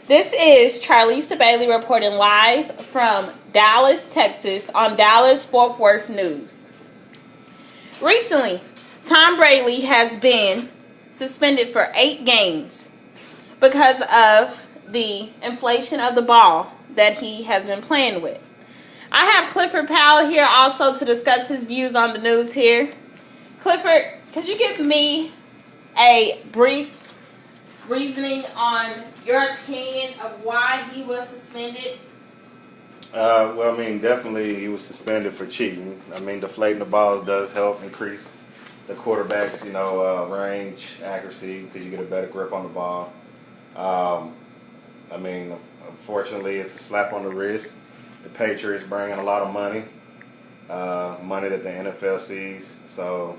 This is Charlisa Bailey reporting live from Dallas, Texas on Dallas Fort Worth News. Recently, Tom Brady has been suspended for 8 games because of the inflation of the ball that he has been playing with. I have Clifford Powell here also to discuss his views on the news here. Clifford, could you give me a brief reasoning on your opinion of why he was suspended? Well, definitely he was suspended for cheating. Deflating the balls does help increase the quarterback's, range, accuracy, because you get a better grip on the ball. Unfortunately, it's a slap on the wrist. The Patriots bring in a lot of money, money that the NFL sees. So,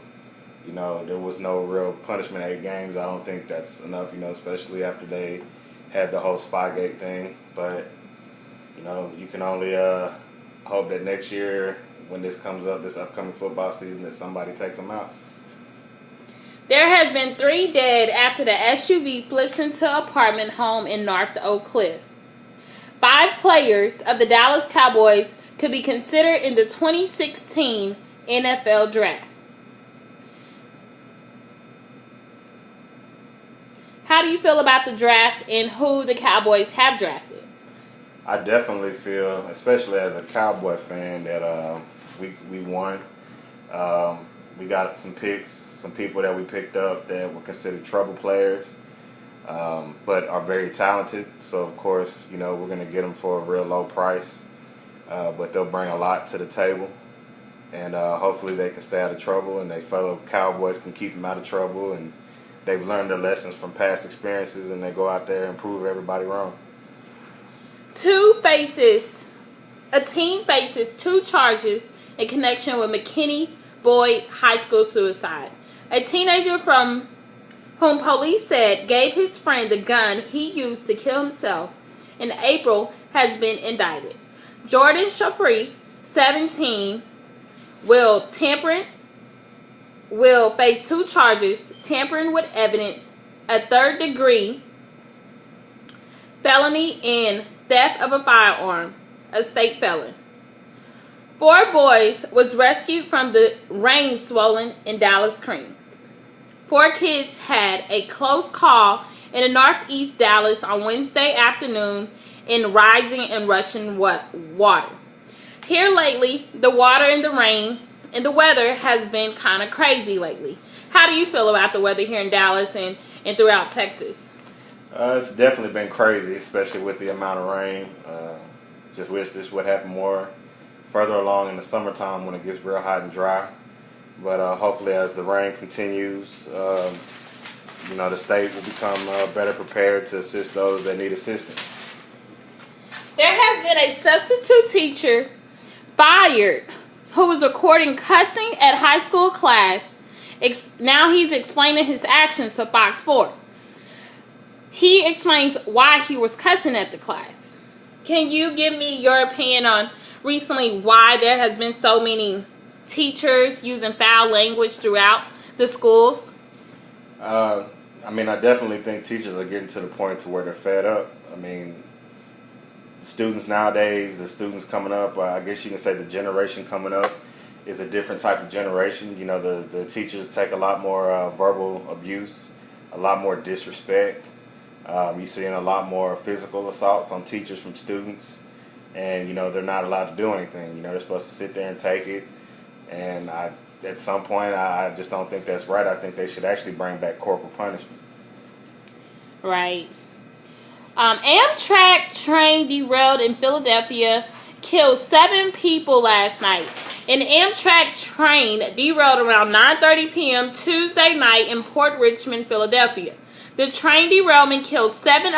there was no real punishment, 8 games. I don't think that's enough, especially after they had the whole Spygate thing. But, you can only hope that next year when this comes up, this upcoming football season, that somebody takes them out. There has been 3 dead after the SUV flips into an apartment home in North Oak Cliff. 5 players of the Dallas Cowboys could be considered in the 2016 NFL Draft. How do you feel about the draft and who the Cowboys have drafted? I definitely feel, especially as a Cowboy fan, that we won. We got some picks, some people that we picked up that were considered trouble players, but are very talented. So, of course, we're going to get them for a real low price, but they'll bring a lot to the table. And hopefully they can stay out of trouble, and their fellow Cowboys can keep them out of trouble, and they've learned their lessons from past experiences, and they go out there and prove everybody wrong. A team faces 2 charges in connection with McKinney Boyd High School suicide. A teenager from whom police said gave his friend the gun he used to kill himself in April has been indicted. Jordan Shafri, 17, will face 2 charges: tampering with evidence, a 3rd-degree felony, and theft of a firearm, a state felon. 4 boys was rescued from the rain swollen in Dallas Creek. 4 kids had a close call in the northeast Dallas on Wednesday afternoon in rising and rushing water. Here lately, the water and the rain and the weather has been kind of crazy lately. How do you feel about the weather here in Dallas and throughout Texas? It's definitely been crazy, especially with the amount of rain. Just wish this would happen more further along in the summertime when it gets real hot and dry. But hopefully as the rain continues, the state will become better prepared to assist those that need assistance. There has been a substitute teacher fired who was recording cussing at high school class. Now he's explaining his actions to Fox 4. He explains why he was cussing at the class. Can you give me your opinion on recently why there has been so many teachers using foul language throughout the schools? I definitely think teachers are getting to the point to where they're fed up. Students nowadays, the students coming up, I guess you can say the generation coming up is a different type of generation. The teachers take a lot more verbal abuse, a lot more disrespect. You're seeing a lot more physical assaults on teachers from students, and they're not allowed to do anything. They're supposed to sit there and take it, and at some point I just don't think that's right. I think they should actually bring back corporal punishment. Right. Amtrak train derailed in Philadelphia, killed 7 people last night. An Amtrak train derailed around 9:30 p.m. Tuesday night in Port Richmond, Philadelphia. The train derailment killed 7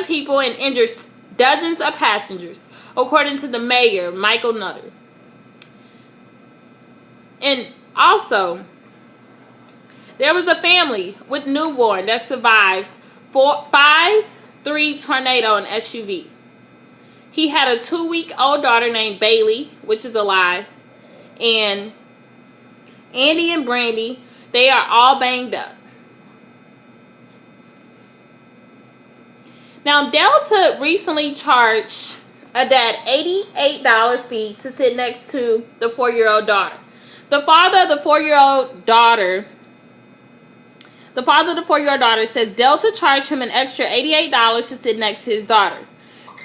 people, and injured dozens of passengers, according to the mayor, Michael Nutter. And also, there was a family with newborn that survives 5.3 tornado in SUV. He had a 2-week-old daughter named Bailey, which is alive, and Andy and Brandy, they are all banged up. Now, Delta recently charged a dad $88 fee to sit next to the 4-year-old daughter. The father of the 4-year-old daughter says Delta charged him an extra $88 to sit next to his daughter.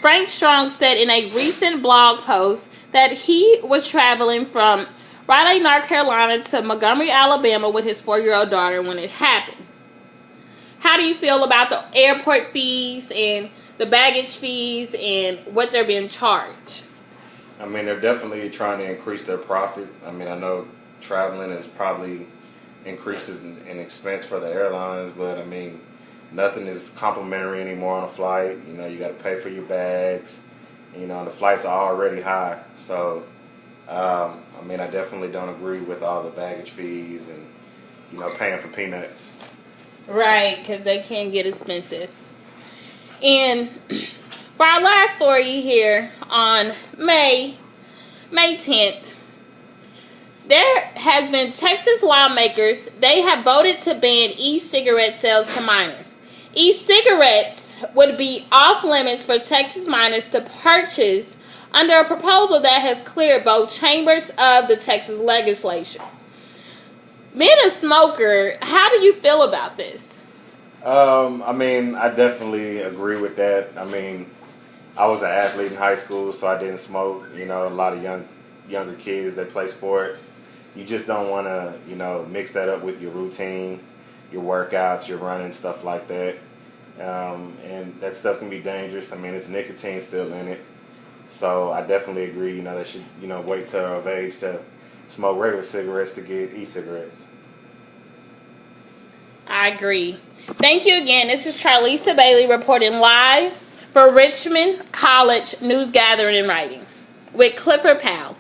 Frank Strong said in a recent blog post that he was traveling from Raleigh, North Carolina to Montgomery, Alabama with his 4-year-old daughter when it happened. How do you feel about the airport fees and the baggage fees and what they're being charged? I mean, they're definitely trying to increase their profit. I mean, I know traveling is probably increases in expense for the airlines, but I mean, nothing is complimentary anymore on a flight. You know, you got to pay for your bags. You know, the flights are already high. So, I mean, I definitely don't agree with all the baggage fees and, you know, paying for peanuts. Right, because they can get expensive. And for our last story here on May 10th, there has been Texas lawmakers, they have voted to ban e-cigarette sales to minors. E-cigarettes would be off limits for Texas minors to purchase under a proposal that has cleared both chambers of the Texas legislature. Being a smoker, how do you feel about this? I mean, I definitely agree with that. I mean, I was an athlete in high school, so I didn't smoke. You know, a lot of younger kids that play sports. You just don't want to, you know, mix that up with your routine, your workouts, your running, stuff like that. And that stuff can be dangerous. I mean, it's nicotine still in it. So I definitely agree, you know, they should, you know, wait till of age to smoke regular cigarettes to get e-cigarettes. I agree. Thank you again. This is Charlisa Bailey reporting live for Richmond College News Gathering and Writing with Clipper Powell.